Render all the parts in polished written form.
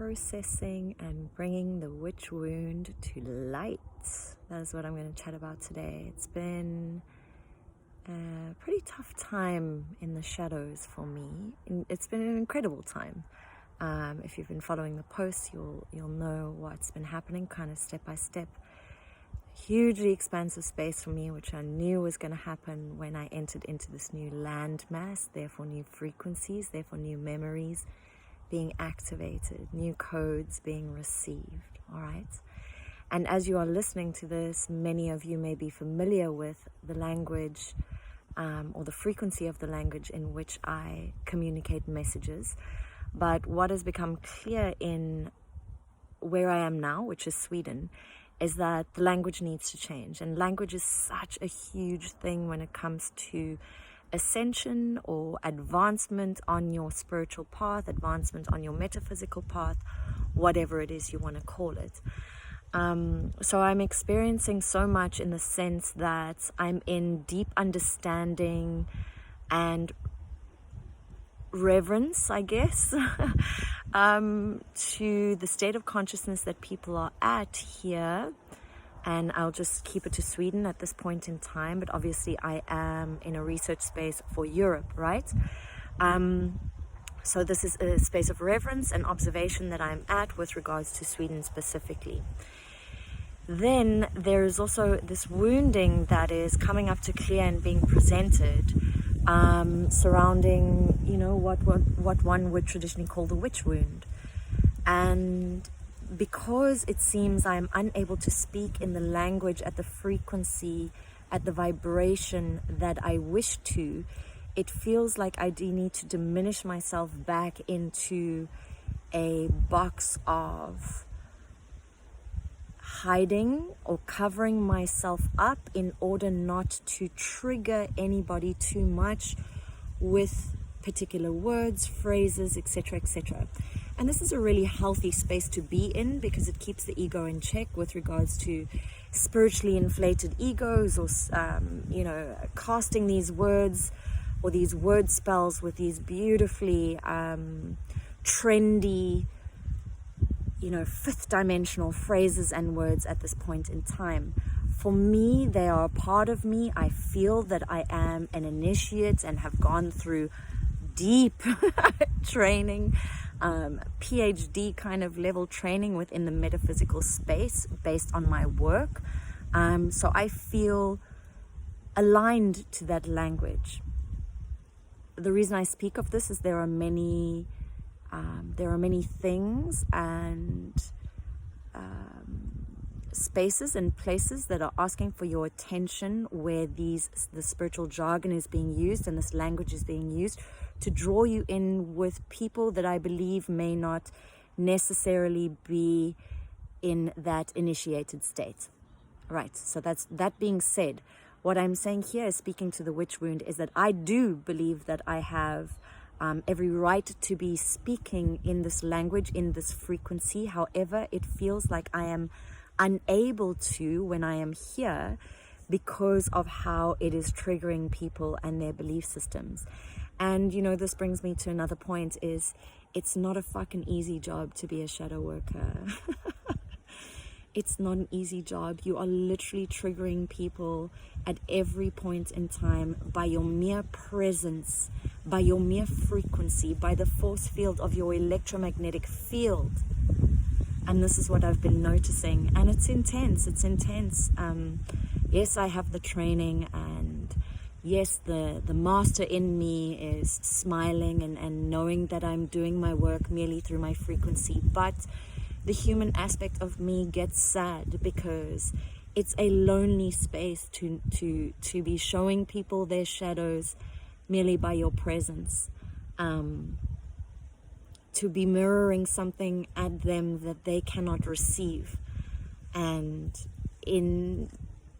processing and bringing the witch wound to light. That is what I'm going to chat about today. It's been a pretty tough time in the shadows for me. It's been an incredible time. If you've been following the posts, you'll know what's been happening, kind of step by step. Hugely expansive space for me, which I knew was going to happen when I entered into this new landmass, therefore new frequencies, therefore new memories being activated, new codes being received, all right? And as you are listening to this, many of you may be familiar with the language or the frequency of the language in which I communicate messages. But what has become clear in where I am now, which is Sweden, is that the language needs to change. And language is such a huge thing when it comes to ascension or advancement on your spiritual path, advancement on your metaphysical path, whatever it is you want to call it. So I'm experiencing so much in the sense that I'm in deep understanding and reverence, I guess, to the state of consciousness that people are at here. And I'll just keep it to Sweden at this point in time, but obviously I am in a research space for Europe, right? So this is a space of reverence and observation that I'm at with regards to Sweden specifically. Then there is also this wounding that is coming up to clear and being presented surrounding, what one would traditionally call the witch wound. And because it seems I'm unable to speak in the language at the frequency, at the vibration that I wish to, it feels like I do need to diminish myself back into a box of hiding or covering myself up in order not to trigger anybody too much with particular words, phrases, etc., etc. And this is a really healthy space to be in because it keeps the ego in check with regards to spiritually inflated egos or, casting these words or these word spells with these beautifully trendy, fifth dimensional phrases and words at this point in time. For me, they are a part of me. I feel that I am an initiate and have gone through deep training, PhD kind of level training within the metaphysical space based on my work. So I feel aligned to that language. The reason I speak of this is there are many things and spaces and places that are asking for your attention where the spiritual jargon is being used and this language is being used to draw you in with people that I believe may not necessarily be in that initiated state. Right, so that being said, what I'm saying here is speaking to the witch wound is that I do believe that I have every right to be speaking in this language, in this frequency. However, it feels like I am unable to when I am here because of how it is triggering people and their belief systems. And this brings me to another point is it's not a fucking easy job to be a shadow worker. It's not an easy job. You are literally triggering people at every point in time by your mere presence, by your mere frequency, by the force field of your electromagnetic field. And this is what I've been noticing. And it's intense. It's intense. Yes, I have the training, and yes, the master in me is smiling and knowing that I'm doing my work merely through my frequency. But the human aspect of me gets sad because it's a lonely space to be showing people their shadows merely by your presence. To be mirroring something at them that they cannot receive, and in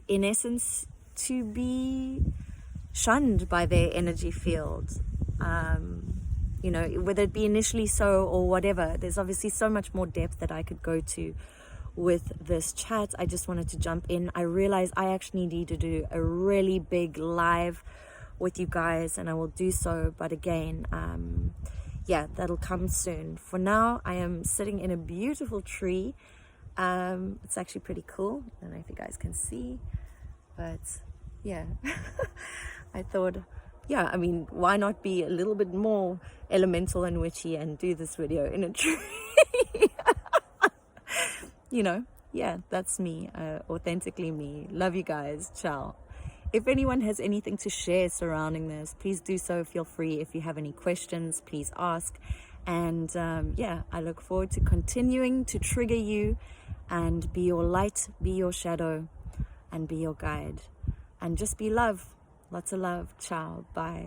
essence to be shunned by their energy field, whether it be initially so or whatever. There's obviously so much more depth that I could go to with this chat. I just wanted to jump in. I realized I actually need to do a really big live with you guys, and I will do so. But again, yeah, that'll come soon. For now, I am sitting in a beautiful tree. It's actually pretty cool. I don't know if you guys can see, but yeah. I thought, yeah, I mean, why not be a little bit more elemental and witchy and do this video in a tree? You know, yeah, that's me, authentically me. Love you guys. Ciao. If anyone has anything to share surrounding this, please do so. Feel free. If you have any questions, please ask. And yeah, I look forward to continuing to trigger you and be your light, be your shadow, and be your guide. And just be love. Lots of love. Ciao. Bye.